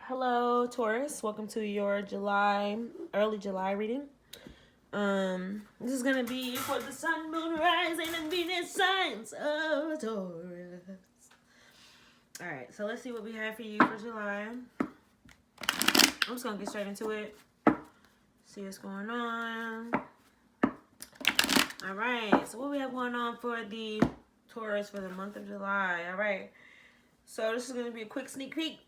Hello, Taurus. Welcome to your early July reading. This is gonna be for the sun, moon, rising, and Venus signs of Taurus. All right, so let's see what we have for you for July. I'm just gonna get straight into it. See what's going on. All right, so what we have going on for the Taurus for the month of July. All right, so this is gonna be a quick sneak peek.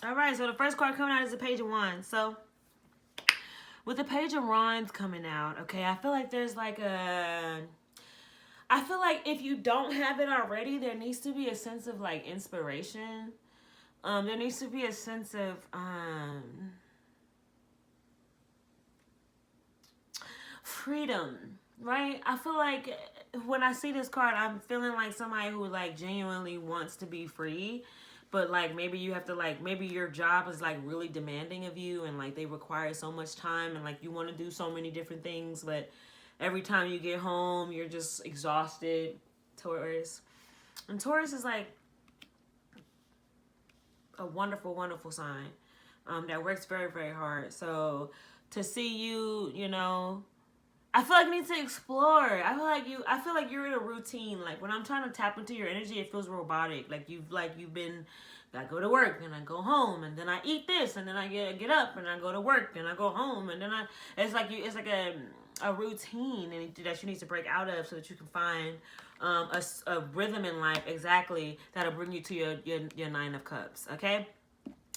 All right, so the first card coming out is the Page of Wands. So with the Page of Wands coming out, okay, I feel like I feel like if you don't have it already, there needs to be a sense of like inspiration. There needs to be a sense of freedom, right? I feel like when I see this card, I'm feeling like somebody who like genuinely wants to be free. But like maybe you have to like maybe your job is like really demanding of you and like they require so much time and like you want to do so many different things, but every time you get home you're just exhausted. Taurus. And Taurus is like a wonderful, wonderful sign that works very, very hard. So to see you, you know, I feel like you need to explore. I feel like you're in a routine. Like when I'm trying to tap into your energy, it feels robotic. Like you've been I go to work and I go home and then I eat this and then I get up and I go to work and I go home and then it's like a routine and that you need to break out of so that you can find a rhythm in life exactly that'll bring you to your Nine of Cups. Okay.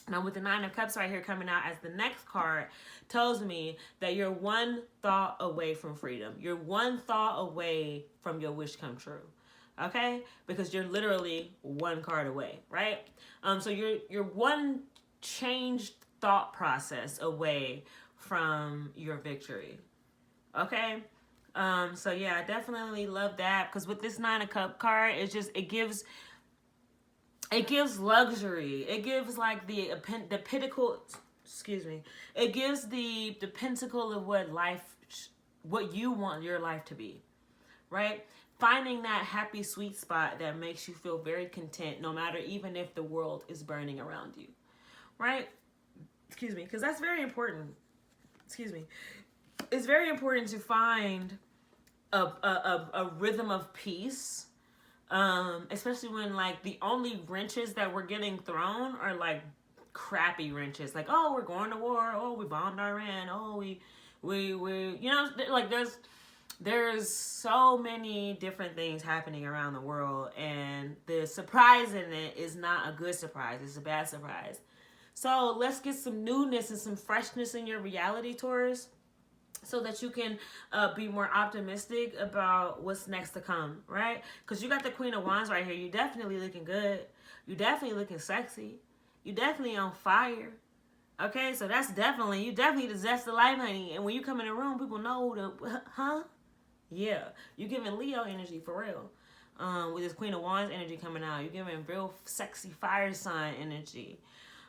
Now, with the Nine of Cups right here coming out as the next card, tells me that you're one thought away from freedom. You're one thought away from your wish come true. Okay? Because you're literally one card away, right? So you're one changed thought process away from your victory. Okay? So yeah, I definitely love that because with this Nine of Cup card, it gives luxury. It gives like the pinnacle. Excuse me. It gives the pentacle of what you want your life to be, right? Finding that happy sweet spot that makes you feel very content, no matter even if the world is burning around you, right? Excuse me, because that's very important. Excuse me. It's very important to find a rhythm of peace. Especially when like the only wrenches that we're getting thrown are like crappy wrenches, like, oh, we're going to war, oh, we bombed Iran, oh, we you know, like there's so many different things happening around the world, and the surprise in it is not a good surprise, it's a bad surprise. So let's get some newness and some freshness in your reality, Taurus, so that you can be more optimistic about what's next to come, right? Because you got the Queen of Wands right here. You definitely looking good. You definitely looking sexy. You definitely on fire. Okay, so you definitely the zest of life, honey. And when you come in the room, people know huh? Yeah, you giving Leo energy for real. With this Queen of Wands energy coming out, you're giving real sexy fire sign energy.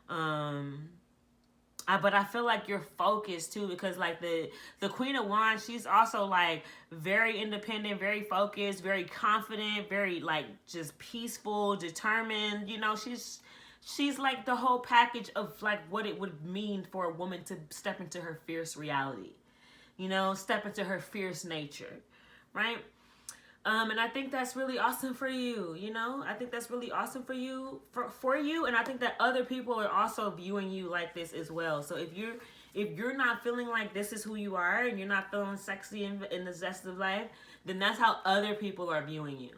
But I feel like you're focused too, because like the Queen of Wands, she's also like very independent, very focused, very confident, very like just peaceful, determined. You know, she's like the whole package of like what it would mean for a woman to step into her fierce reality. You know, step into her fierce nature, right? And I think that's really awesome for you, you know? I think that's really awesome for you, for you, and I think that other people are also viewing you like this as well. So if you're not feeling like this is who you are and you're not feeling sexy in the zest of life, then that's how other people are viewing you.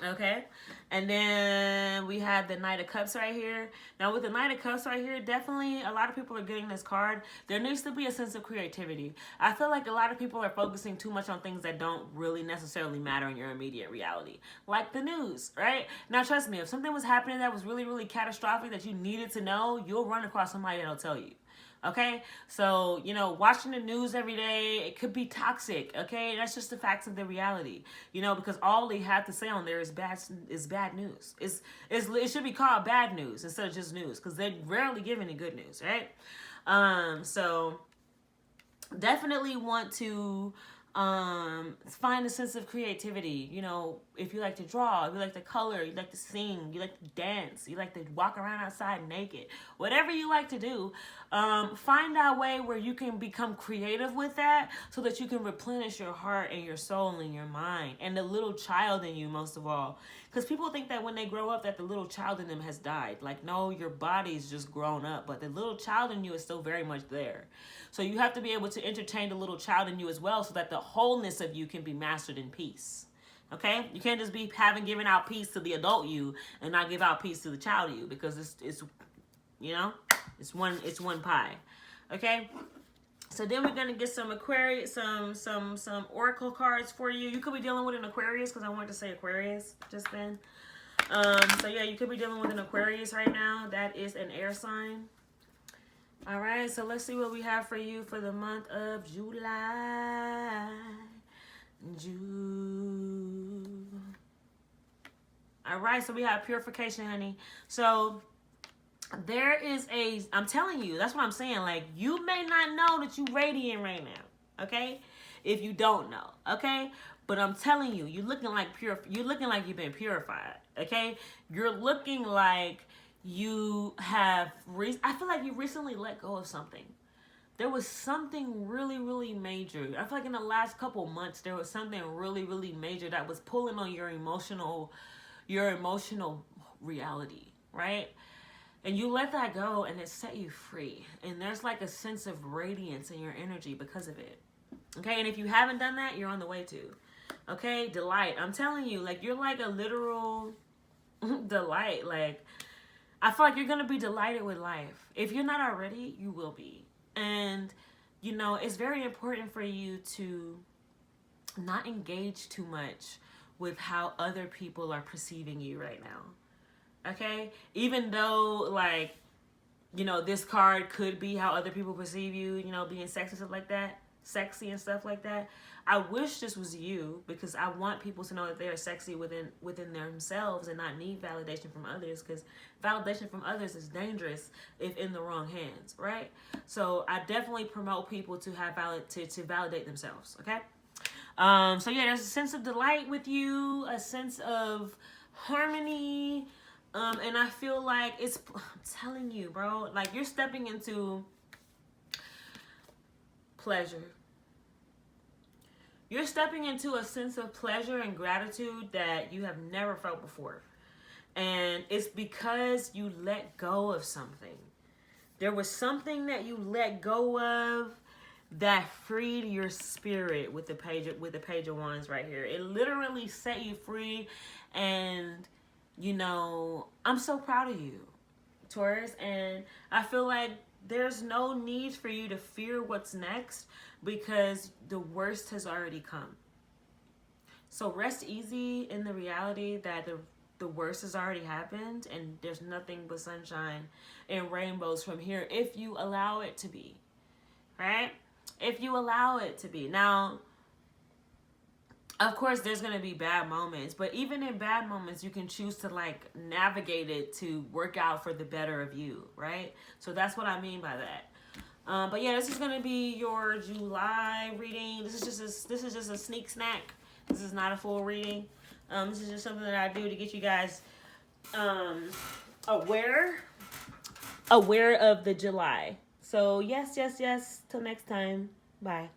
Okay, and then we have the Knight of Cups right here. Now with the Knight of Cups right here, definitely a lot of people are getting this card. There needs to be a sense of creativity. I feel like a lot of people are focusing too much on things that don't really necessarily matter in your immediate reality, like the news, right? Now trust me, if something was happening that was really, really catastrophic that you needed to know, you'll run across somebody that'll tell you. Okay, so you know, watching the news every day, it could be toxic. Okay, that's just the facts of the reality. You know, because all they have to say on there is bad news. It should be called bad news instead of just news, because they rarely give any good news, right? So definitely want to find a sense of creativity. You know, if you like to draw, if you like to color, you like to sing, you like to dance, you like to walk around outside naked, whatever you like to do, find that way where you can become creative with that so that you can replenish your heart and your soul and your mind and the little child in you, most of all. Because people think that when they grow up that the little child in them has died. Like, no, your body's just grown up, but the little child in you is still very much there. So you have to be able to entertain the little child in you as well so that the wholeness of you can be mastered in peace. Okay, you can't just be giving out peace to the adult you and not give out peace to the child you, because it's you know, it's one pie. Okay, so then we're gonna get some Aquarius, some oracle cards for you. You could be dealing with an Aquarius, because I wanted to say Aquarius just then. So yeah, you could be dealing with an Aquarius right now. That is an air sign. All right, so let's see what we have for you for the month of July. All right, so we have purification, honey. So there is I'm telling you, that's what I'm saying. Like, you may not know that you radiant right now, okay? If you don't know, okay? But I'm telling you, you're looking like you've been purified, okay? You're looking like you have, I feel like you recently let go of something. There was something really, really major. I feel like in the last couple months, there was something really, really major that was pulling on your emotional reality, right? And you let that go and it set you free. And there's like a sense of radiance in your energy because of it. Okay, and if you haven't done that, you're on the way to. Okay, delight. I'm telling you, like, you're like a literal delight. Like, I feel like you're going to be delighted with life. If you're not already, you will be. And, you know, it's very important for you to not engage too much with how other people are perceiving you right now. Okay? Even though, like, you know, this card could be how other people perceive you, you know, being sexy and stuff like that. I wish this was you, because I want people to know that they are sexy within themselves and not need validation from others, because validation from others is dangerous if in the wrong hands, right? So I definitely promote people to have to validate themselves, okay? So yeah, there's a sense of delight with you, a sense of harmony, and I feel like I'm telling you, bro, like, you're stepping into pleasure. You're stepping into a sense of pleasure and gratitude that you have never felt before. And it's because you let go of something. There was something that you let go of that freed your spirit with the Page of Wands right here. It literally set you free. And, you know, I'm so proud of you, Taurus. And I feel like there's no need for you to fear what's next, because the worst has already come. So rest easy in the reality that the worst has already happened, and there's nothing but sunshine and rainbows from here if you allow it to be, right? If you allow it to be. Now, of course, there's going to be bad moments, but even in bad moments, you can choose to, like, navigate it to work out for the better of you, right? So that's what I mean by that. But yeah, this is going to be your July reading. This is just a sneak snack. This is not a full reading. This is just something that I do to get you guys aware of the July. So yes. Till next time. Bye.